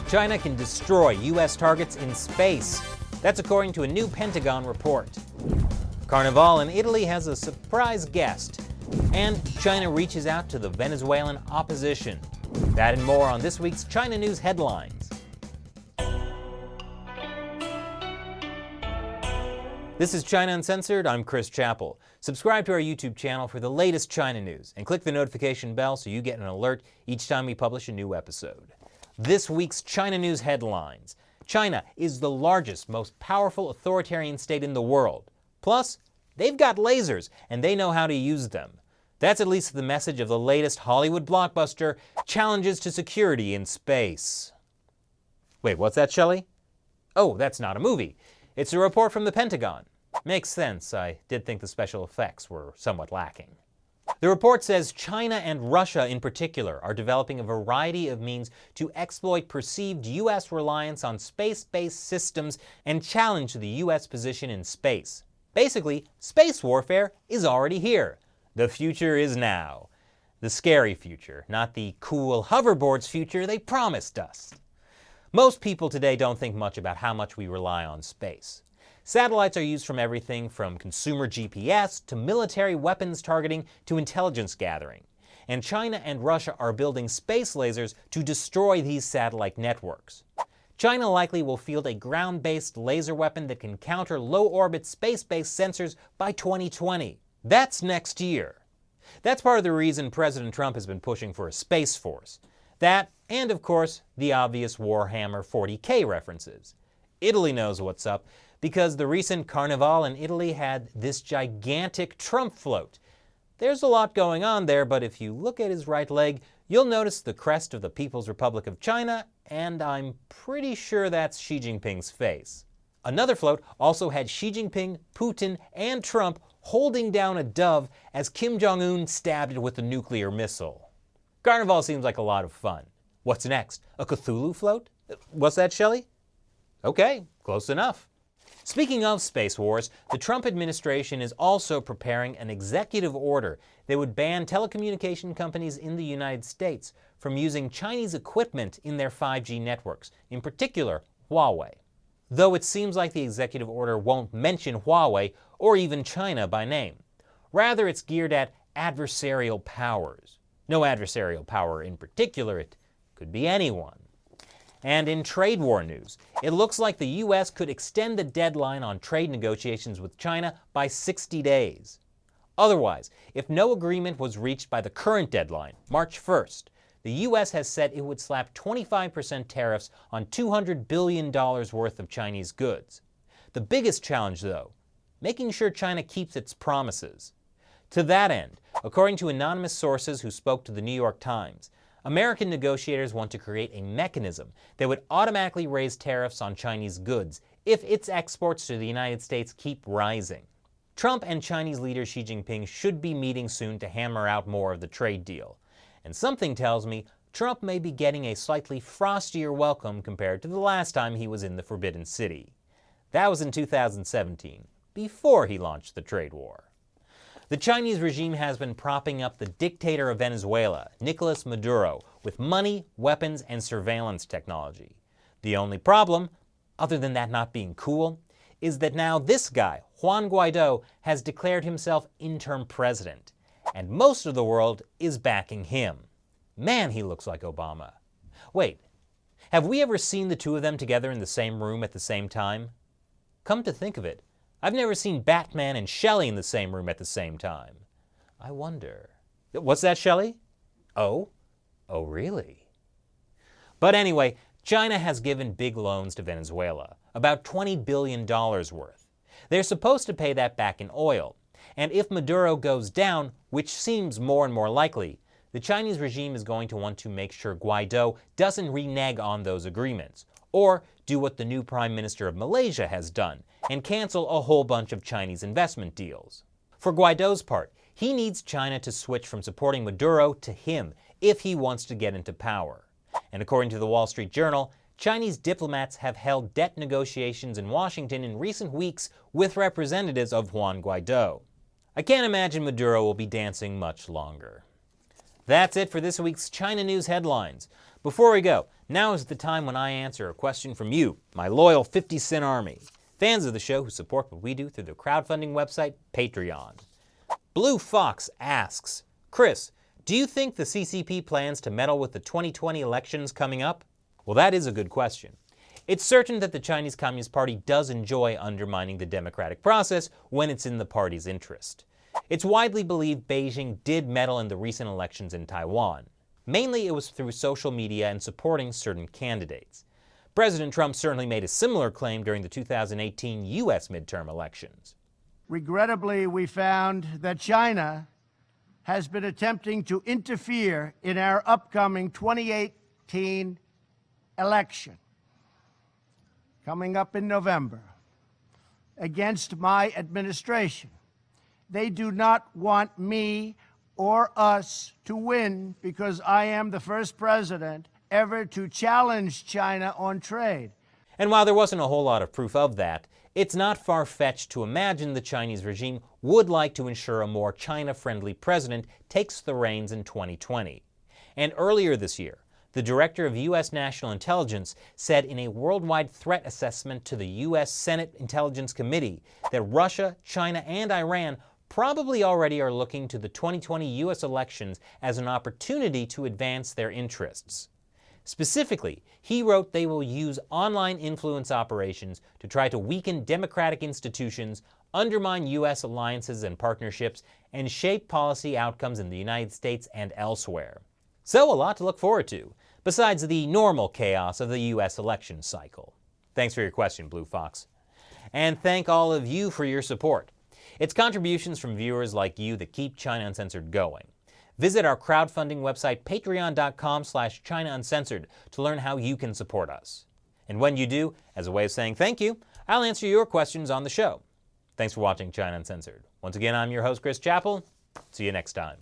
China can destroy U.S. targets in space. That's according to a new Pentagon report. Carnival in Italy has a surprise guest. And China reaches out to the Venezuelan opposition. That and more on this week's China News Headlines. This is China Uncensored. I'm Chris Chappell. Subscribe to our YouTube channel for the latest China news and click the notification bell so you get an alert each time we publish a new episode. This week's China News Headlines. China is the largest, most powerful authoritarian state in the world. Plus, they've got lasers and they know how to use them. That's at least the message of the latest Hollywood blockbuster, Challenges to Security in Space. Wait, what's that, Shelley? Oh, that's not a movie. It's a report from the Pentagon. Makes sense. I did think the special effects were somewhat lacking. The report says China and Russia in particular are developing a variety of means to exploit perceived U.S. reliance on space-based systems and challenge the U.S. position in space. Basically, space warfare is already here. The future is now. The scary future, not the cool hoverboards future they promised us. Most people today don't think much about how much we rely on space. Satellites are used from everything from consumer GPS to military weapons targeting to intelligence gathering. And China and Russia are building space lasers to destroy these satellite networks. China likely will field a ground-based laser weapon that can counter low-orbit space-based sensors by 2020. That's next year. That's part of the reason President Trump has been pushing for a space force. That, and of course, the obvious Warhammer 40K references. Italy knows what's up, because the recent Carnival in Italy had this gigantic Trump float. There's a lot going on there, but if you look at his right leg, you'll notice the crest of the People's Republic of China, and I'm pretty sure that's Xi Jinping's face. Another float also had Xi Jinping, Putin, and Trump holding down a dove as Kim Jong-un stabbed it with a nuclear missile. Carnival seems like a lot of fun. What's next? A Cthulhu float? What's that, Shelley? Okay, close enough. Speaking of space wars, the Trump administration is also preparing an executive order that would ban telecommunication companies in the United States from using Chinese equipment in their 5G networks, in particular, Huawei. Though it seems like the executive order won't mention Huawei or even China by name. Rather, it's geared at adversarial powers. No adversarial power in particular, it could be anyone. And in trade war news, it looks like the U.S. could extend the deadline on trade negotiations with China by 60 days. Otherwise, if no agreement was reached by the current deadline, March 1st, the U.S. has said it would slap 25% tariffs on $200 billion worth of Chinese goods. The biggest challenge, though, making sure China keeps its promises. To that end, according to anonymous sources who spoke to the New York Times, American negotiators want to create a mechanism that would automatically raise tariffs on Chinese goods if its exports to the United States keep rising. Trump and Chinese leader Xi Jinping should be meeting soon to hammer out more of the trade deal. And something tells me Trump may be getting a slightly frostier welcome compared to the last time he was in the Forbidden City. That was in 2017, before he launched the trade war. The Chinese regime has been propping up the dictator of Venezuela, Nicolas Maduro, with money, weapons, and surveillance technology. The only problem, other than that not being cool, is that now this guy, Juan Guaido, has declared himself interim president, and most of the world is backing him. Man, he looks like Obama. Wait, have we ever seen the two of them together in the same room at the same time? Come to think of it, I've never seen Batman and Shelley in the same room at the same time. I wonder. What's that, Shelley? Oh? Oh, really? But anyway, China has given big loans to Venezuela, about $20 billion worth. They're supposed to pay that back in oil. And if Maduro goes down, which seems more and more likely, the Chinese regime is going to want to make sure Guaido doesn't renege on those agreements, or do what the new Prime Minister of Malaysia has done, and cancel a whole bunch of Chinese investment deals. For Guaido's part, he needs China to switch from supporting Maduro to him if he wants to get into power. And according to the Wall Street Journal, Chinese diplomats have held debt negotiations in Washington in recent weeks with representatives of Juan Guaido. I can't imagine Maduro will be dancing much longer. That's it for this week's China News headlines. Before we go, now is the time when I answer a question from you, my loyal 50-cent army, fans of the show who support what we do through the crowdfunding website Patreon. Blue Fox asks, Chris, do you think the CCP plans to meddle with the 2020 elections coming up? Well, that is a good question. It's certain that the Chinese Communist Party does enjoy undermining the democratic process when it's in the party's interest. It's widely believed Beijing did meddle in the recent elections in Taiwan. Mainly it was through social media and supporting certain candidates. President Trump certainly made a similar claim during the 2018 U.S. midterm elections. Regrettably, we found that China has been attempting to interfere in our upcoming 2018 election, coming up in November, against my administration. They do not want me or us to win because I am the first president ever to challenge China on trade. And while there wasn't a whole lot of proof of that, it's not far-fetched to imagine the Chinese regime would like to ensure a more China-friendly president takes the reins in 2020. And earlier this year, the director of U.S. National Intelligence said in a worldwide threat assessment to the U.S. Senate Intelligence Committee that Russia, China, and Iran probably already are looking to the 2020 U.S. elections as an opportunity to advance their interests. Specifically, he wrote they will use online influence operations to try to weaken democratic institutions, undermine U.S. alliances and partnerships, and shape policy outcomes in the United States and elsewhere. So a lot to look forward to, besides the normal chaos of the U.S. election cycle. Thanks for your question, Blue Fox. And thank all of you for your support. It's contributions from viewers like you that keep China Uncensored going. Visit our crowdfunding website, patreon.com/China Uncensored, to learn how you can support us. And when you do, as a way of saying thank you, I'll answer your questions on the show. Thanks for watching China Uncensored. Once again, I'm your host, Chris Chappell. See you next time.